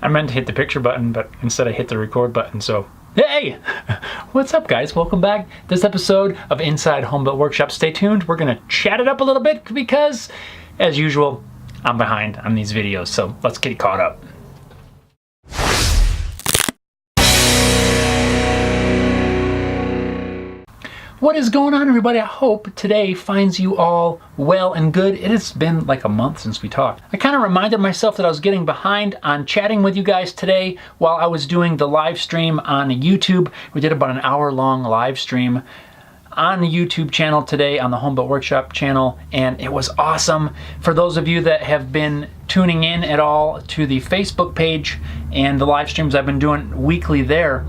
I meant to hit the picture button, but instead I hit the record button, so hey! What's up, guys? Welcome back to this episode of Inside Homebuilt Workshop. Stay tuned. We're gonna chat it up a little bit because, as usual, I'm behind on these videos, so let's get caught up. What is going on, everybody? I hope today finds you all well and good. It has been like a month since we talked. I kind of reminded myself that I was getting behind on chatting with you guys today while I was doing the live stream on YouTube. We did about an hour-long live stream on the YouTube channel today, on the Homebuilt Workshop channel, and it was awesome. For those of you that have been tuning in at all to the Facebook page and the live streams I've been doing weekly there,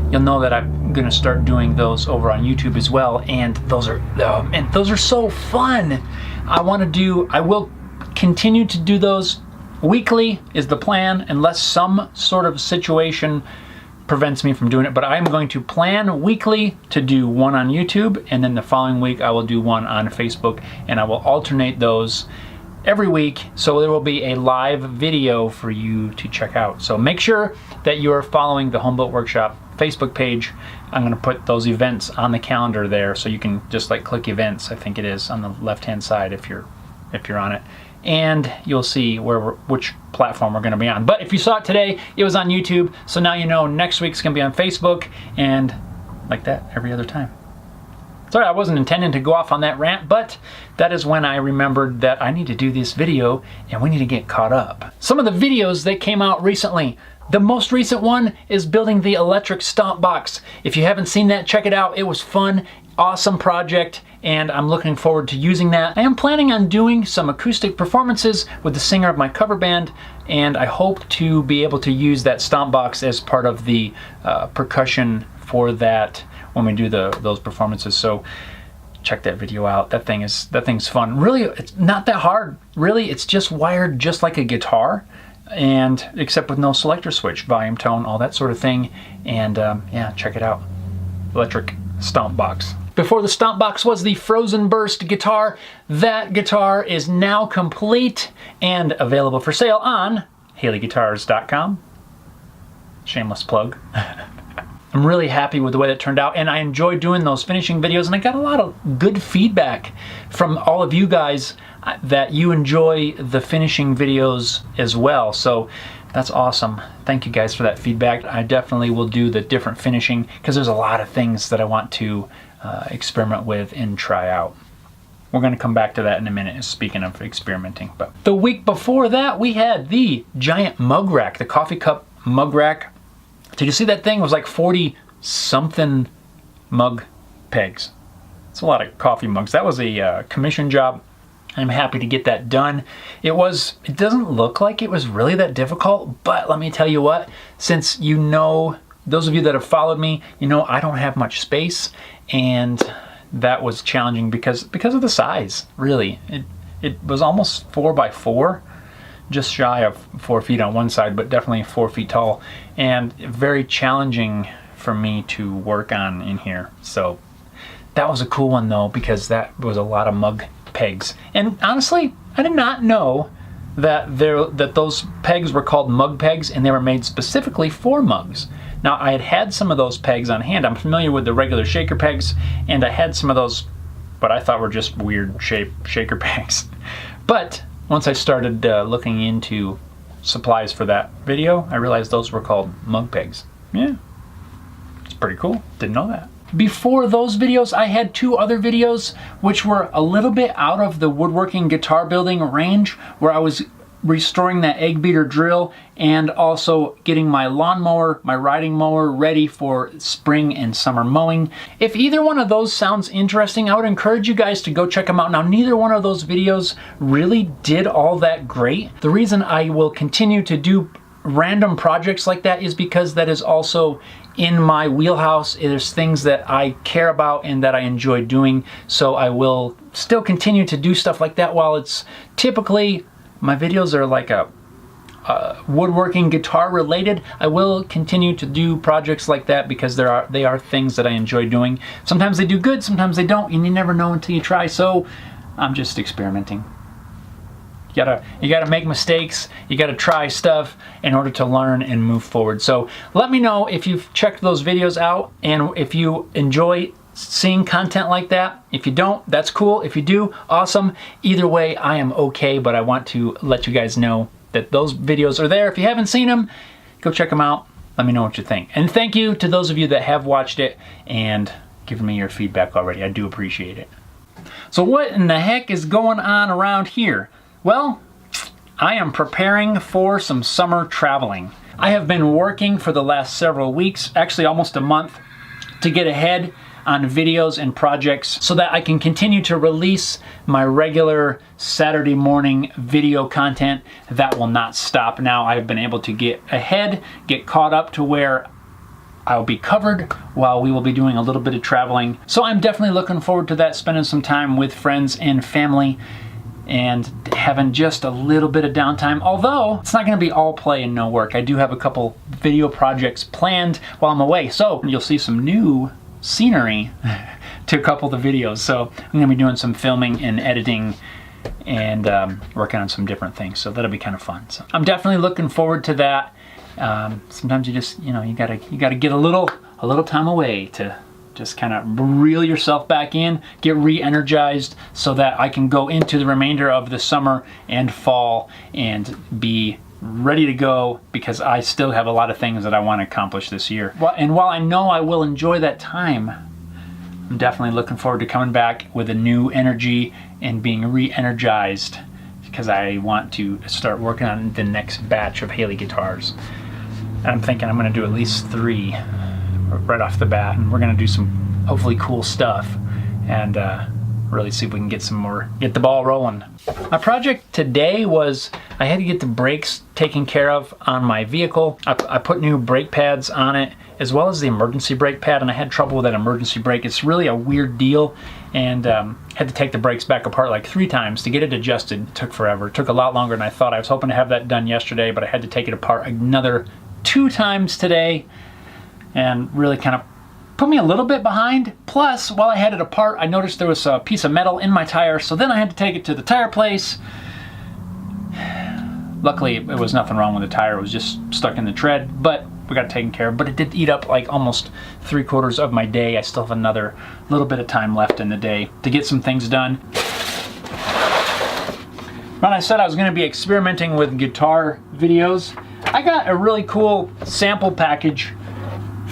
you'll know that I'm gonna start doing those over on YouTube as well, and those are so fun. I will continue to do those weekly is the plan, unless some sort of situation prevents me from doing it, but I'm going to plan weekly to do one on YouTube, and then the following week I will do one on Facebook, and I will alternate those every week, so there will be a live video for you to check out. So make sure that you are following the Homebuilt Workshop Facebook page. I'm going to put those events on the calendar there, so you can just like click events, I think it is on the left hand side if you're on it, and you'll see which platform we're going to be on. But if you saw it today, it was on YouTube, so now you know next week's going to be on Facebook, and like that every other time. Sorry, I wasn't intending to go off on that rant, but that is when I remembered that I need to do this video and we need to get caught up. Some of the videos that came out recently. The most recent one is building the electric stomp box. If you haven't seen that, check it out. It was fun, awesome project, and I'm looking forward to using that. I am planning on doing some acoustic performances with the singer of my cover band, and I hope to be able to use that stomp box as part of the percussion for that when we do those performances. So check that video out. That thing's fun. Really, it's not that hard. Really, it's just wired just like a guitar, and except with no selector switch, volume, tone, all that sort of thing. And yeah, check it out. Electric stomp box. Before the stomp box was the Frozen Burst guitar. That guitar is now complete and available for sale on HaleyGuitars.com. Shameless plug. I'm really happy with the way that turned out, and I enjoyed doing those finishing videos, and I got a lot of good feedback from all of you guys that you enjoy the finishing videos as well. So that's awesome. Thank you guys for that feedback. I definitely will do the different finishing because there's a lot of things that I want to experiment with and try out. We're going to come back to that in a minute, speaking of experimenting. But the week before that, we had the giant mug rack, the coffee cup mug rack. Did you see that thing? It was like 40 something mug pegs. It's a lot of coffee mugs. That was a commission job. I'm happy to get that done. It doesn't look like it was really that difficult, but let me tell you what, since you know, those of you that have followed me, you know I don't have much space, and that was challenging because of the size, really. It was almost 4x4. Just shy of 4 feet on one side, but definitely 4 feet tall, and very challenging for me to work on in here. So that was a cool one though, because that was a lot of mug pegs. And honestly, I did not know that those pegs were called mug pegs, and they were made specifically for mugs. Now, I had some of those pegs on hand. I'm familiar with the regular shaker pegs, and I had some of those, but I thought were just weird shaped shaker pegs. But once I started looking into supplies for that video, I realized those were called mug pegs. Yeah, it's pretty cool. Didn't know that. Before those videos, I had 2 other videos which were a little bit out of the woodworking guitar building range, where I was restoring that egg beater drill and also getting my lawnmower, my riding mower ready for spring and summer mowing. If either one of those sounds interesting, I would encourage you guys to go check them out. Now, neither one of those videos really did all that great. The reason I will continue to do random projects like that is because that is also in my wheelhouse. There's things that I care about and that I enjoy doing, so I will still continue to do stuff like that. While it's typically, my videos are like a woodworking guitar related, I will continue to do projects like that because they are things that I enjoy doing. Sometimes they do good, sometimes they don't, and you never know until you try, so I'm just experimenting. You gotta make mistakes. You gotta try stuff in order to learn and move forward. So let me know if you've checked those videos out and if you enjoy seeing content like that. If you don't, that's cool. If you do, awesome. Either way, I am okay, but I want to let you guys know that those videos are there. If you haven't seen them, go check them out. Let me know what you think. And thank you to those of you that have watched it and given me your feedback already. I do appreciate it. So what in the heck is going on around here? Well, I am preparing for some summer traveling. I have been working for the last several weeks, actually almost a month, to get ahead on videos and projects so that I can continue to release my regular Saturday morning video content. That will not stop now. I've been able to get ahead, get caught up to where I'll be covered while we will be doing a little bit of traveling. So I'm definitely looking forward to that, spending some time with friends and family and having just a little bit of downtime. Although it's not going to be all play and no work. I do have a couple video projects planned while I'm away. So you'll see some new scenery to a couple of the videos. So I'm going to be doing some filming and editing and working on some different things. So that'll be kind of fun. So I'm definitely looking forward to that. Sometimes you just, you gotta get a little time away to just kind of reel yourself back in, get re-energized so that I can go into the remainder of the summer and fall and be ready to go, because I still have a lot of things that I want to accomplish this year. And while I know I will enjoy that time, I'm definitely looking forward to coming back with a new energy and being re-energized, because I want to start working on the next batch of Haley guitars. And I'm thinking I'm going to do at least 3 right off the bat, and we're going to do some hopefully cool stuff and really see if we can get the ball rolling. My project today was I had to get the brakes taken care of on my vehicle. I put new brake pads on it as well as the emergency brake pad, and I had trouble with that emergency brake. It's really a weird deal, and had to take the brakes back apart like 3 times to get it adjusted. It took forever. It took a lot longer than I thought. I was hoping to have that done yesterday, but I had to take it apart another 2 times today, and really kind of put me a little bit behind. Plus, while I had it apart, I noticed there was a piece of metal in my tire, so then I had to take it to the tire place. Luckily, it was nothing wrong with the tire. It was just stuck in the tread, but we got it taken care of. But it did eat up like almost 3/4 of my day. I still have another little bit of time left in the day to get some things done. When I said I was going to be experimenting with guitar videos, I got a really cool sample package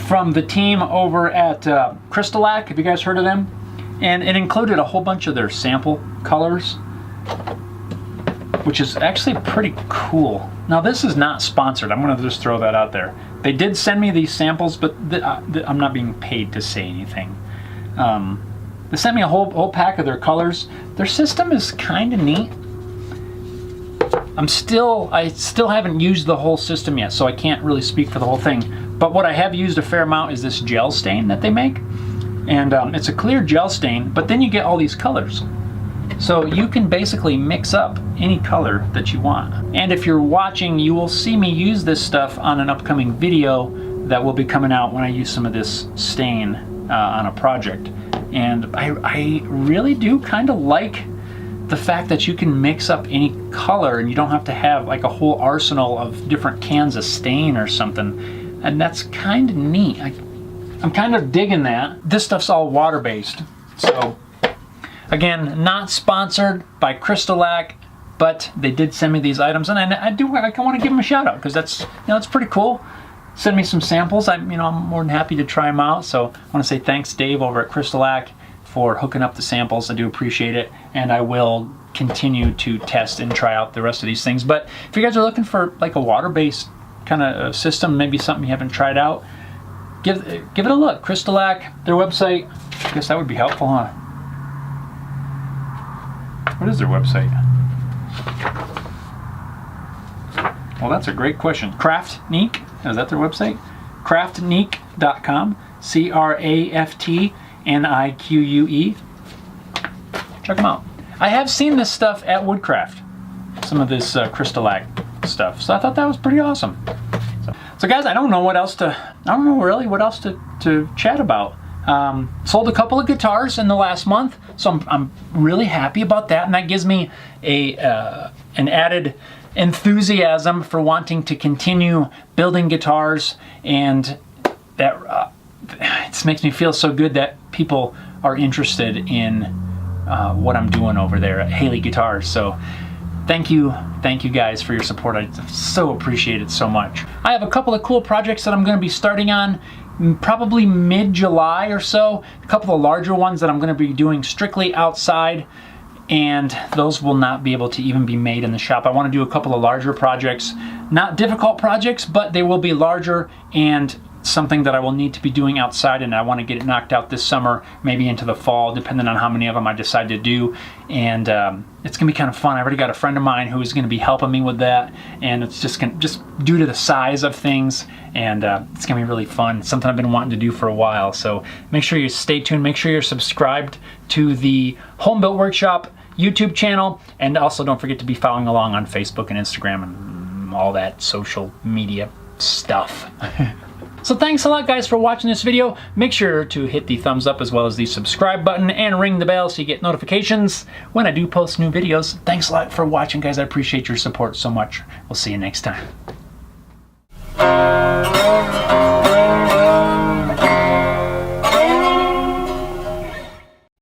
from the team over at Crystalac. Have you guys heard of them? And it included a whole bunch of their sample colors, which is actually pretty cool. Now, this is not sponsored. I'm going to just throw that out there. They did send me these samples, but I'm not being paid to say anything. They sent me a whole pack of their colors. Their system is kind of neat. I still haven't used the whole system yet, so I can't really speak for the whole thing. But what I have used a fair amount is this gel stain that they make. And it's a clear gel stain, but then you get all these colors. So you can basically mix up any color that you want. And if you're watching, you will see me use this stuff on an upcoming video that will be coming out when I use some of this stain on a project. And I really do kind of like the fact that you can mix up any color and you don't have to have like a whole arsenal of different cans of stain or something. And that's kind of neat. I'm kind of digging that. This stuff's all water-based. So, again, not sponsored by Crystalac, but they did send me these items, and I want to give them a shout out because that's pretty cool. Send me some samples. I'm more than happy to try them out. So I want to say thanks, Dave, over at Crystalac, for hooking up the samples. I do appreciate it, and I will continue to test and try out the rest of these things. But if you guys are looking for like a water-based kind of system, maybe something you haven't tried out, give it a look. Crystalac, their website. I guess that would be helpful, huh? What is their website? Well, that's a great question. Craftnique, is that their website? Craftnique.com. Craftnique. Check them out. I have seen this stuff at Woodcraft, some of this Crystalac stuff, so I thought that was pretty awesome. So guys, I don't know really what else to chat about. Sold a couple of guitars in the last month, so I'm really happy about that, and that gives me a an added enthusiasm for wanting to continue building guitars, and that it makes me feel so good that people are interested in what I'm doing over there at Haley Guitars. So thank you guys for your support. I so appreciate it so much. I have a couple of cool projects that I'm going to be starting on probably mid-July or so. A couple of larger ones that I'm going to be doing strictly outside, and those will not be able to even be made in the shop. I want to do a couple of larger projects, not difficult projects, but they will be larger and something that I will need to be doing outside, and I want to get it knocked out this summer, maybe into the fall, depending on how many of them I decide to do. And it's gonna be kind of fun. I already got a friend of mine who is gonna be helping me with that, and it's just due to the size of things, and it's gonna be really fun. It's something I've been wanting to do for a while. So make sure you stay tuned. Make sure you're subscribed to the Home Built Workshop YouTube channel, and also don't forget to be following along on Facebook and Instagram and all that social media stuff. So thanks a lot, guys, for watching this video. Make sure to hit the thumbs up as well as the subscribe button and ring the bell so you get notifications when I do post new videos. Thanks a lot for watching, guys. I appreciate your support so much. We'll see you next time.